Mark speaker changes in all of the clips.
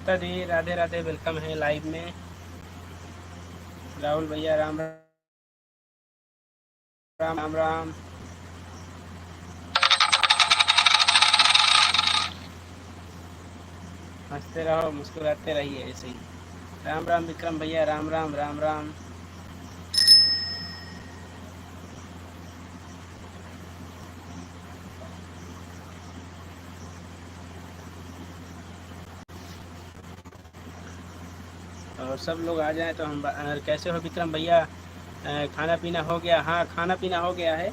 Speaker 1: ममता दी Radhe Radhe, welcome है live में। राहुल भैया राम राम राम राम। हंसते रहो, मुस्कुराते रहिए ऐसे ही। राम राम विक्रम भैया, राम राम राम राम। और सब लोग आ जाएं तो हम कैसे हो विक्रम भैया? खाना पीना हो गया? हाँ, खाना पीना हो गया है।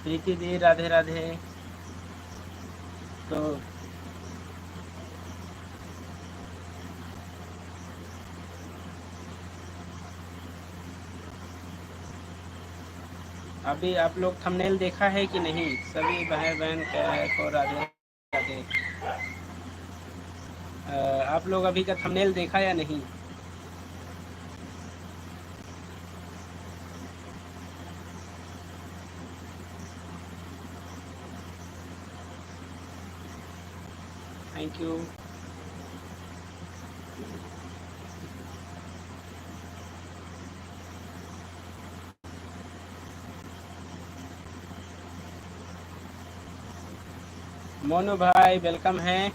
Speaker 1: प्रीति दी राधे राधे। तो अभी आप लोग थंबनेल देखा है कि नहीं? सभी भाई बहन को राधे राधे। आप लोग अभी का थंबनेल देखा या नहीं? Thank you. मोनू भाई वेलकम है,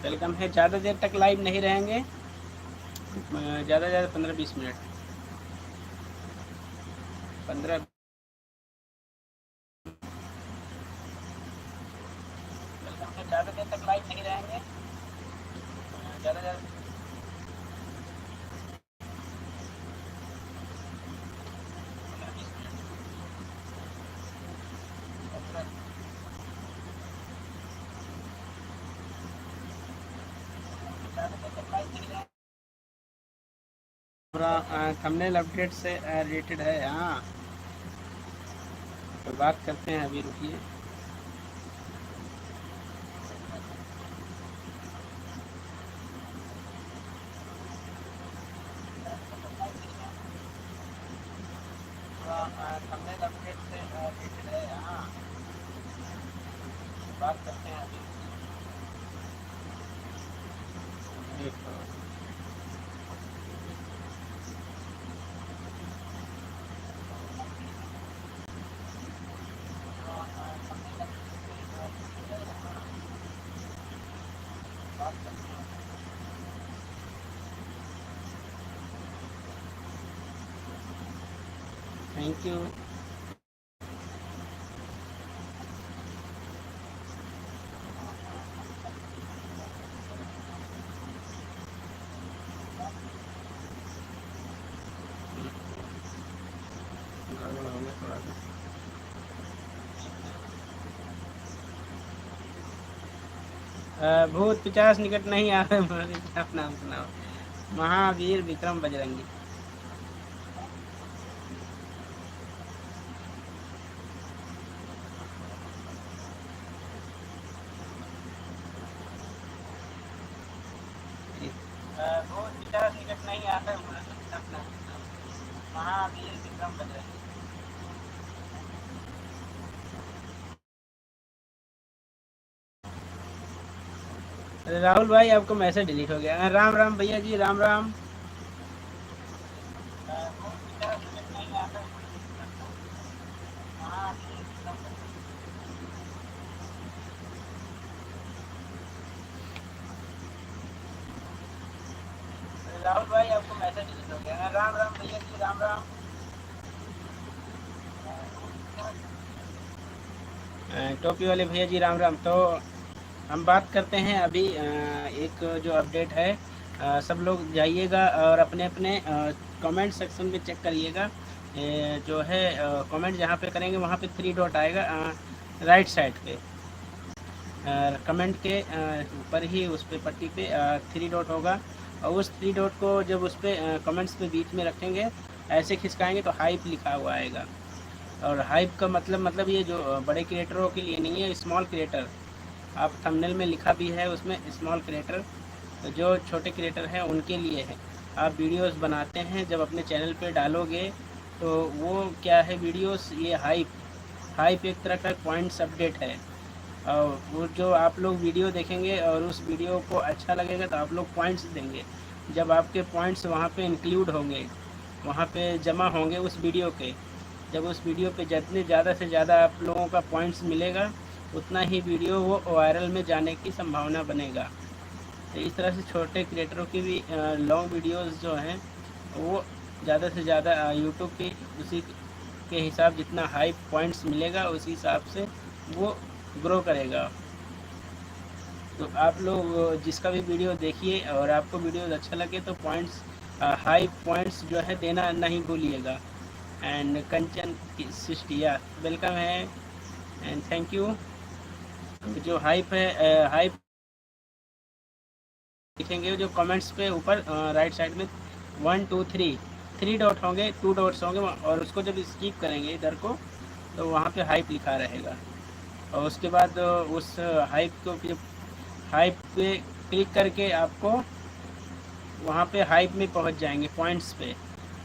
Speaker 1: वेलकम है। ज़्यादा देर तक लाइव नहीं रहेंगे, ज़्यादा ज़्यादा 15-20 मिनट। 15। ज़्यादा देर तक लाइव नहीं रहेंगे, ज़्यादा ज़्यादा। पूरा थंबनेल अपडेट से रिलेटेड है। हाँ, तो बात करते हैं, अभी रुकिए। थंबनेल अपडेट से रिलेटेड है। हाँ, बात करते हैं अभी। देखो, थैंक यू। गड़बड़ हो गया थोड़ा सा। भूत पिचास निकट नहीं आ रहे, आप नाम सुनाओ। महावीर विक्रम बजरंगी। भूत पिचास निकट नहीं आ रहे, आप नाम सुनाओ। महावीर विक्रम बजरंगी। अरे राहुल भाई, आपको मैसेज डिलीट हो गया। राम राम भैया जी, राम राम। राहुल भाई, आपको मैसेज डिलीट हो गया। राम राम भैया जी, राम राम। टोपी वाले भैया जी, राम राम। तो हम बात करते हैं अभी एक जो अपडेट है। सब लोग जाइएगा और अपने अपने कमेंट सेक्शन में चेक करिएगा। जो है कमेंट जहाँ पे करेंगे वहाँ पे 3 डॉट आएगा राइट साइड पे। कमेंट के ऊपर ही उस पे पट्टी पे 3 डॉट होगा। और उस 3 डॉट को जब उस पर कमेंट्स पे बीच में रखेंगे, ऐसे खिसकाएंगे तो हाइप लिखा हुआ आएगा। और हाइप का मतलब ये जो बड़े क्रिएटरों के लिए नहीं है, स्मॉल क्रिएटर, आप थंबनेल में लिखा भी है उसमें स्मॉल क्रिएटर, जो छोटे क्रिएटर हैं उनके लिए है। आप वीडियोस बनाते हैं जब अपने चैनल पे डालोगे तो वो क्या है, वीडियोस ये हाइप एक तरह का पॉइंट्स अपडेट है। और वो जो आप लोग वीडियो देखेंगे और उस वीडियो को अच्छा लगेगा तो आप लोग पॉइंट्स देंगे। जब आपके पॉइंट्स वहाँ पे इंक्लूड होंगे, वहाँ पे जमा होंगे उस वीडियो के, जब उस वीडियो पे जितने ज़्यादा से ज़्यादा आप लोगों का पॉइंट्स मिलेगा, उतना ही वीडियो वो वायरल में जाने की संभावना बनेगा। तो इस तरह से छोटे क्रिएटरों की भी लॉन्ग वीडियोस जो हैं वो ज़्यादा से ज़्यादा यूट्यूब की उसी के हिसाब जितना हाई पॉइंट्स मिलेगा उसी हिसाब से वो ग्रो करेगा। तो आप लोग जिसका भी वीडियो देखिए और आपको वीडियो अच्छा लगे तो पॉइंट्स, हाई पॉइंट्स जो है देना नहीं भूलिएगा। एंड कंचन सिस्टिया वेलकम है एंड थैंक यू। जो हाइप है, हाइप लिखेंगे जो कमेंट्स पे ऊपर राइट साइड में 1 2 3 डॉट होंगे, 2 डॉट्स होंगे, और उसको जब स्किप करेंगे इधर को तो वहाँ पे हाइप लिखा रहेगा। और उसके बाद उस हाइप को, हाइप पे क्लिक करके आपको वहाँ पे हाइप में पहुँच जाएंगे पॉइंट्स पे।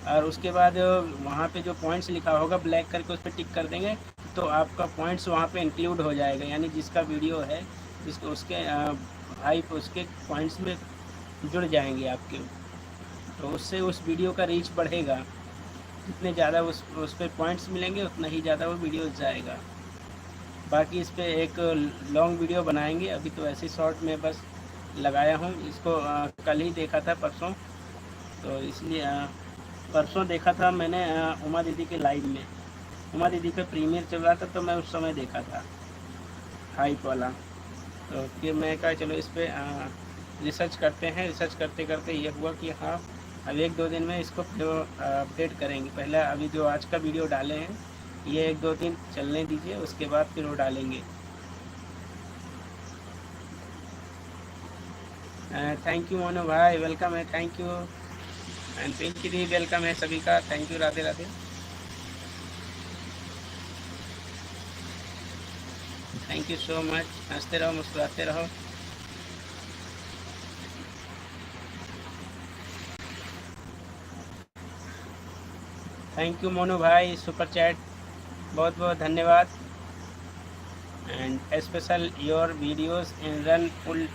Speaker 1: और उसके बाद वहाँ पे जो पॉइंट्स लिखा होगा ब्लैक करके उस पर टिक कर देंगे तो आपका पॉइंट्स वहाँ पे इंक्लूड हो जाएगा, यानी जिसका वीडियो है जिसको उसके हाइप उसके पॉइंट्स में जुड़ जाएंगे आपके। तो उससे उस वीडियो का रीच बढ़ेगा, जितने ज़्यादा उस पर पॉइंट्स मिलेंगे उतना ही ज़्यादा वो वीडियो जाएगा। बाकी इस पर एक लॉन्ग वीडियो बनाएंगे, अभी तो ऐसे शॉर्ट में बस लगाया हूँ इसको। कल ही देखा था, परसों, तो इसलिए परसों देखा था मैंने उमा दीदी के लाइव में। उमा दीदी पे प्रीमियर चल रहा था तो मैं उस समय देखा था हाइप वाला। तो फिर मैं कहा चलो इस पर रिसर्च करते हैं। रिसर्च करते करते ये हुआ कि हाँ अब 1-2 दिन में इसको अपडेट करेंगे। पहले अभी जो आज का वीडियो डाले हैं ये 1-2 दिन चलने दीजिए, उसके बाद फिर वो डालेंगे। थैंक यू मोनू भाई, वेलकम है, थैंक यू। एंड पिंकी दी वेलकम है सभी का, thank you, Radhe Radhe. Thank you so much, हंसते रहो मुस्कुराते रहो। थैंक यू मोनू भाई, सुपर चैट, बहुत बहुत धन्यवाद। And special your videos in run full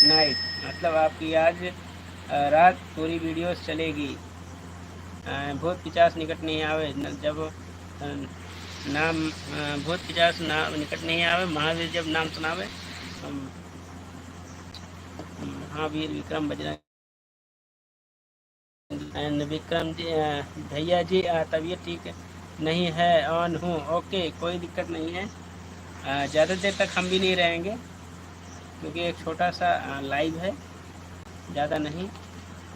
Speaker 1: night, मतलब आपकी आज रात पूरी वीडियोस चलेगी। भूत पिचास निकट नहीं आवे, जब नाम भूत पिचास नाम निकट नहीं आवे, महावीर जब नाम सुनावे। महावीर विक्रम बजरंग एंड विक्रम जी, भैया जी तबीयत ठीक नहीं है, ऑन हूँ, ओके कोई दिक्कत नहीं है। ज़्यादा देर तक हम भी नहीं रहेंगे क्योंकि एक छोटा सा लाइव है, ज़्यादा नहीं।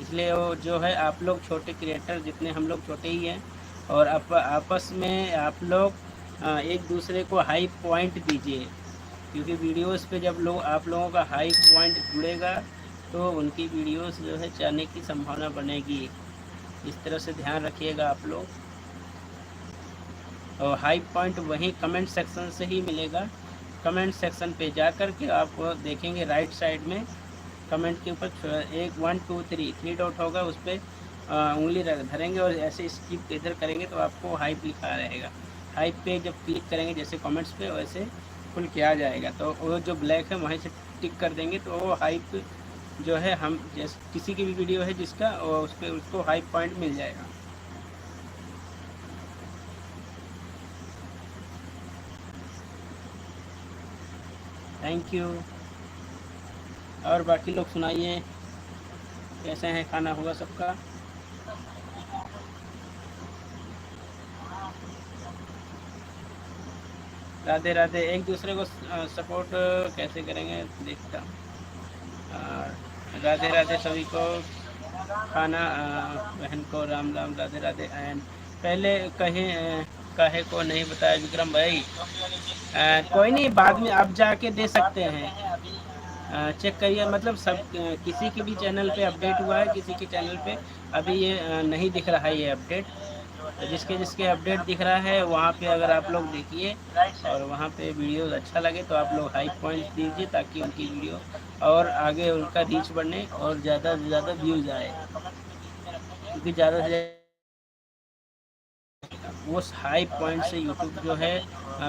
Speaker 1: इसलिए वो जो है आप लोग छोटे क्रिएटर, जितने हम लोग छोटे ही हैं, और आपस में आप लोग एक दूसरे को हाई पॉइंट दीजिए, क्योंकि वीडियोस पे जब लोग आप लोगों का हाई पॉइंट जुड़ेगा तो उनकी वीडियोस जो है जाने की संभावना बनेगी। इस तरह से ध्यान रखिएगा आप लोग। और हाई पॉइंट वहीं कमेंट सेक्शन से ही मिलेगा। कमेंट सेक्शन पे जा कर के आप देखेंगे राइट साइड में कमेंट के ऊपर एक 1 2 3 डॉट होगा, उस पर उंगली धरेंगे और ऐसे स्किप इधर करेंगे तो आपको हाइप लिखा रहेगा। हाइप पे जब क्लिक करेंगे जैसे कमेंट्स पे, वैसे खुल के आ जाएगा। तो वो जो ब्लैक है वहीं से टिक कर देंगे तो वो हाइप जो है, हम जैसे किसी की भी वीडियो है जिसका, उस पर उसको हाइप पॉइंट मिल जाएगा। Thank you. और बाकी लोग सुनाइए, कैसे हैं, खाना होगा सबका? राधे राधे। एक दूसरे को सपोर्ट कैसे करेंगे देखता हूँ। राधे राधे सभी को, खाना बहन को राम राम, राधे राधे। एंड पहले कहे को नहीं बताया विक्रम भाई, कोई नहीं, बाद में आप जाके दे सकते हैं। चेक करिए, मतलब सब किसी के भी चैनल पे अपडेट हुआ है, किसी के चैनल पे अभी ये नहीं दिख रहा है ये अपडेट। तो जिसके जिसके अपडेट दिख रहा है वहाँ पे अगर आप लोग देखिए और वहाँ पे वीडियो अच्छा लगे तो आप लोग हाई पॉइंट्स दीजिए, ताकि उनकी वीडियो और आगे उनका रीच बढ़ने और ज़्यादा से ज़्यादा व्यूज़ आए, क्योंकि ज़्यादा से वो हाई पॉइंट से यूट्यूब जो है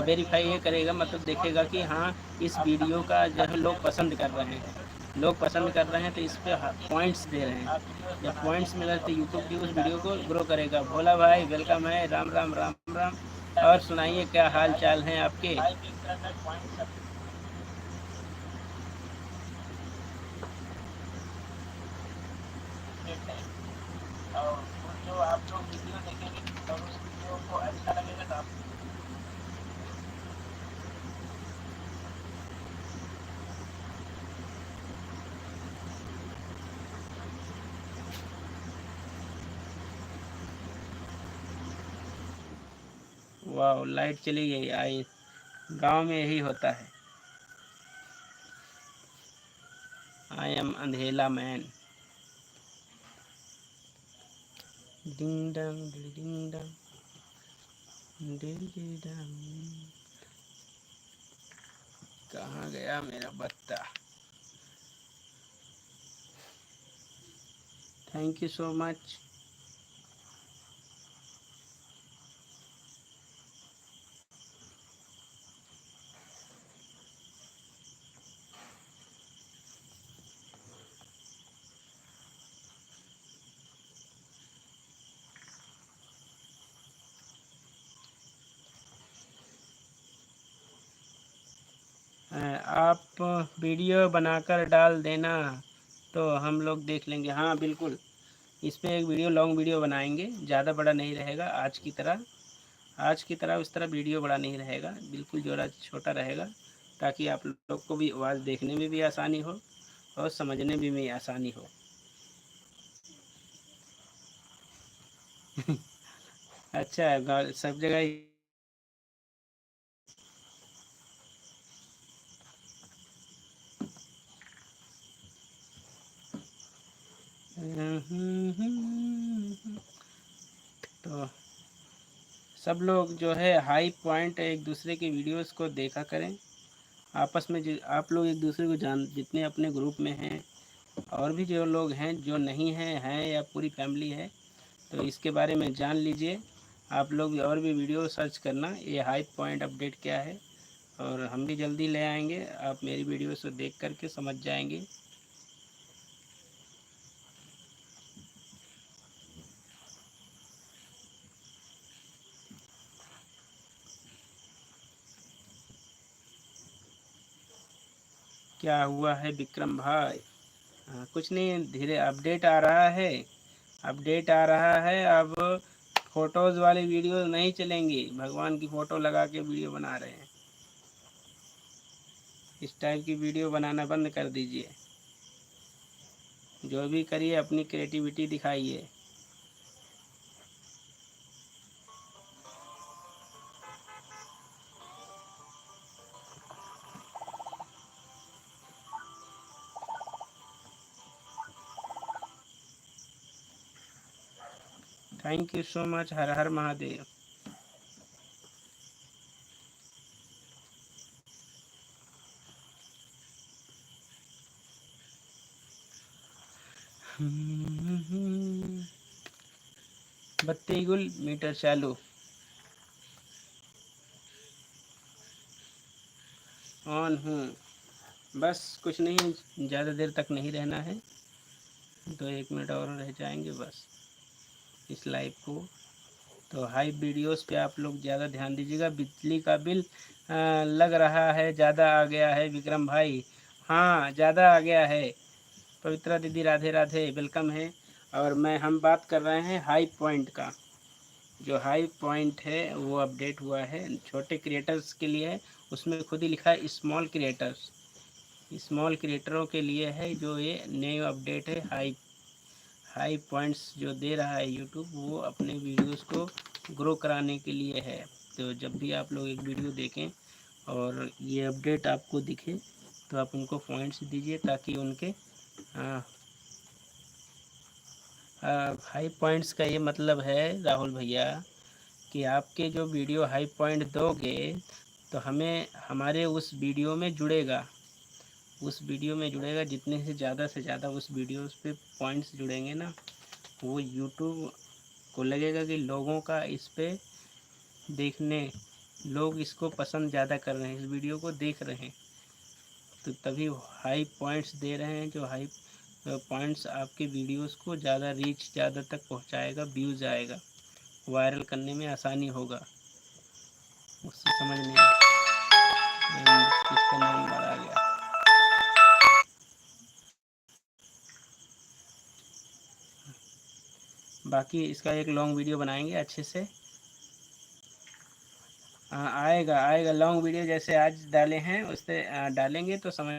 Speaker 1: वेरीफाई ये करेगा, मतलब देखेगा कि हाँ इस वीडियो का जो है लोग पसंद कर रहे हैं, लोग पसंद कर रहे हैं तो इस पर पॉइंट्स दे रहे हैं। जब पॉइंट्स मिले तो यूट्यूब भी उस वीडियो को ग्रो करेगा। भोला भाई वेलकम है, राम राम राम राम। और सुनाइए क्या हाल चाल हैं आपके। जो आप लोग वीडियो देखेंगे और उस वीडियो को अच्छा लगेगा तो आप वाह लाइट चली गई। आई गांव में यही होता है। आई एम अंधेला मैन। डिंग डंग डिंग डंग डिंग डंग। कहाँ गया मेरा बत्ता। Thank you so much. आप वीडियो बनाकर डाल देना तो हम लोग देख लेंगे। हाँ बिल्कुल, इस पे एक वीडियो लॉन्ग वीडियो बनाएंगे, ज़्यादा बड़ा नहीं रहेगा आज की तरह। आज की तरह उस तरह वीडियो बड़ा नहीं रहेगा, बिल्कुल जोड़ा छोटा रहेगा, ताकि आप लोग को भी आवाज़ देखने में भी आसानी हो और समझने में भी आसानी हो। अच्छा सब जगह तो सब लोग जो है हाई पॉइंट एक दूसरे के वीडियोस को देखा करें। आपस में जो आप लोग एक दूसरे को जान, जितने अपने ग्रुप में हैं और भी जो लोग हैं जो नहीं हैं या पूरी फैमिली है, तो इसके बारे में जान लीजिए। आप लोग और भी वीडियो सर्च करना ये हाई पॉइंट अपडेट क्या है, और हम भी जल्दी ले आएंगे। आप मेरी वीडियो से देख करके समझ जाएंगे। क्या हुआ है विक्रम भाई। कुछ नहीं, धीरे अपडेट आ रहा है, अपडेट आ रहा है। अब फोटोज़ वाली वीडियो नहीं चलेंगी, भगवान की फ़ोटो लगा के वीडियो बना रहे हैं। इस टाइप की वीडियो बनाना बंद कर दीजिए। जो भी करिए अपनी क्रिएटिविटी दिखाइए। Thank you so much. हर हर महादेव। बत्ती गुल मीटर चालू। ऑन हूँ। बस कुछ नहीं, ज़्यादा देर तक नहीं रहना है, तो 1 मिनट और रह जाएंगे बस इस लाइव को। तो हाई वीडियोस पे आप लोग ज़्यादा ध्यान दीजिएगा। बिजली का बिल लग रहा है ज़्यादा आ गया है विक्रम भाई। हाँ ज़्यादा आ गया है। पवित्रा दीदी राधे राधे, वेलकम है। और हम बात कर रहे हैं हाई पॉइंट का। जो हाई पॉइंट है वो अपडेट हुआ है छोटे क्रिएटर्स के लिए है। उसमें खुद ही लिखा है स्मॉल क्रिएटर्स, स्मॉल क्रिएटरों के लिए है। जो ये न्यू अपडेट है हाई हाई पॉइंट्स जो दे रहा है यूट्यूब, वो अपने वीडियोस को ग्रो कराने के लिए है। तो जब भी आप लोग एक वीडियो देखें और ये अपडेट आपको दिखे तो आप उनको पॉइंट्स दीजिए ताकि उनके हाई पॉइंट्स का ये मतलब है राहुल भैया कि आपके जो वीडियो हाई पॉइंट दोगे तो हमें हमारे उस वीडियो में जुड़ेगा, जितने से ज़्यादा उस वीडियोस पे पॉइंट्स जुड़ेंगे ना, वो यूट्यूब को लगेगा कि लोगों का इस पे देखने, लोग इसको पसंद ज़्यादा कर रहे हैं, इस वीडियो को देख रहे हैं, तो तभी हाई पॉइंट्स दे रहे हैं। जो हाई पॉइंट्स आपके वीडियोस को ज़्यादा रीच, ज़्यादा तक पहुंचाएगा, व्यूज़ आएगा, वायरल करने में आसानी होगा। उससे समझ नहीं किसका नंबर आ गया। बाकी इसका एक लॉन्ग वीडियो बनाएंगे अच्छे से। आएगा लॉन्ग वीडियो, जैसे आज डाले हैं उससे डालेंगे तो समझ।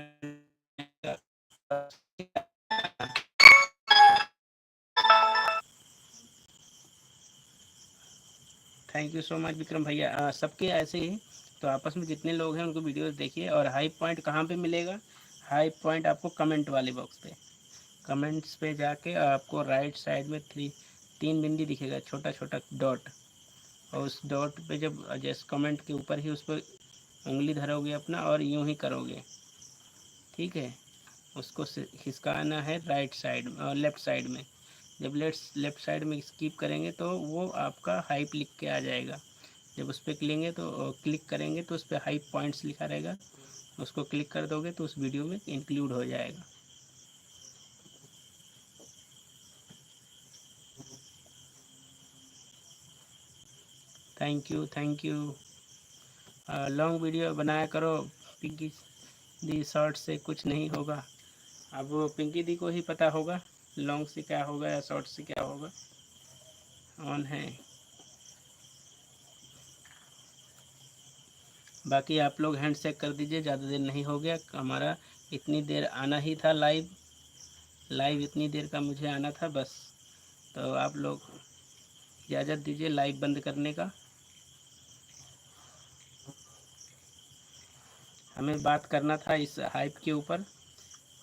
Speaker 1: Thank you so much Vikram भैया। सबके ऐसे ही, तो आपस में जितने लोग हैं उनको वीडियोस देखिए। और हाई पॉइंट कहाँ पे मिलेगा? हाई पॉइंट आपको कमेंट वाले बॉक्स पे, कमेंट्स पे जाके आपको राइट साइड में 3 बिंदी दिखेगा, छोटा छोटा डॉट, और उस डॉट पे जब जैसे कमेंट के ऊपर ही उस पर उंगली धरोगे अपना और यूं ही करोगे, ठीक है, उसको खिसकाना है राइट साइड में और लेफ़्ट साइड में। जब लेफ़्ट साइड में स्किप करेंगे तो वो आपका हाइप लिख के आ जाएगा। जब उस पर क्लिक करेंगे तो उस पर हाई पॉइंट्स लिखा रहेगा, उसको क्लिक कर दोगे तो उस वीडियो में इंक्लूड हो जाएगा। Thank you. लॉन्ग वीडियो बनाया करो पिंकी दी, शॉर्ट से कुछ नहीं होगा। अब वो पिंकी दी को ही पता होगा लॉन्ग से क्या होगा या शॉर्ट से क्या होगा। ऑन है। बाकी आप लोग हैंड शेक कर दीजिए, ज़्यादा देर नहीं हो गया हमारा, इतनी देर आना ही था लाइव इतनी देर का मुझे आना था बस। तो आप लोग इजाज़त दीजिए लाइव बंद करने का। हमें बात करना था इस हाइप के ऊपर,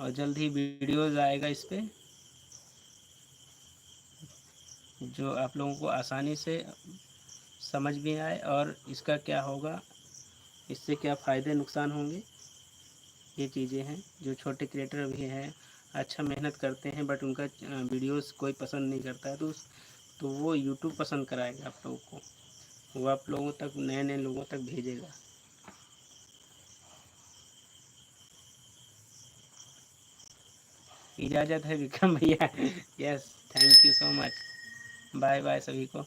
Speaker 1: और जल्द ही वीडियोज़ आएगा इस पर, जो आप लोगों को आसानी से समझ भी आए और इसका क्या होगा, इससे क्या फ़ायदे नुकसान होंगे, ये चीज़ें हैं। जो छोटे क्रिएटर भी हैं, अच्छा मेहनत करते हैं, बट उनका वीडियोस कोई पसंद नहीं करता है, तो वो यूट्यूब पसंद कराएगा आप लोगों को, वो आप लोगों तक, नए नए लोगों तक भेजेगा। इजाज़त है विक्रम भैया। Yes, thank you so much. Bye bye सभी को।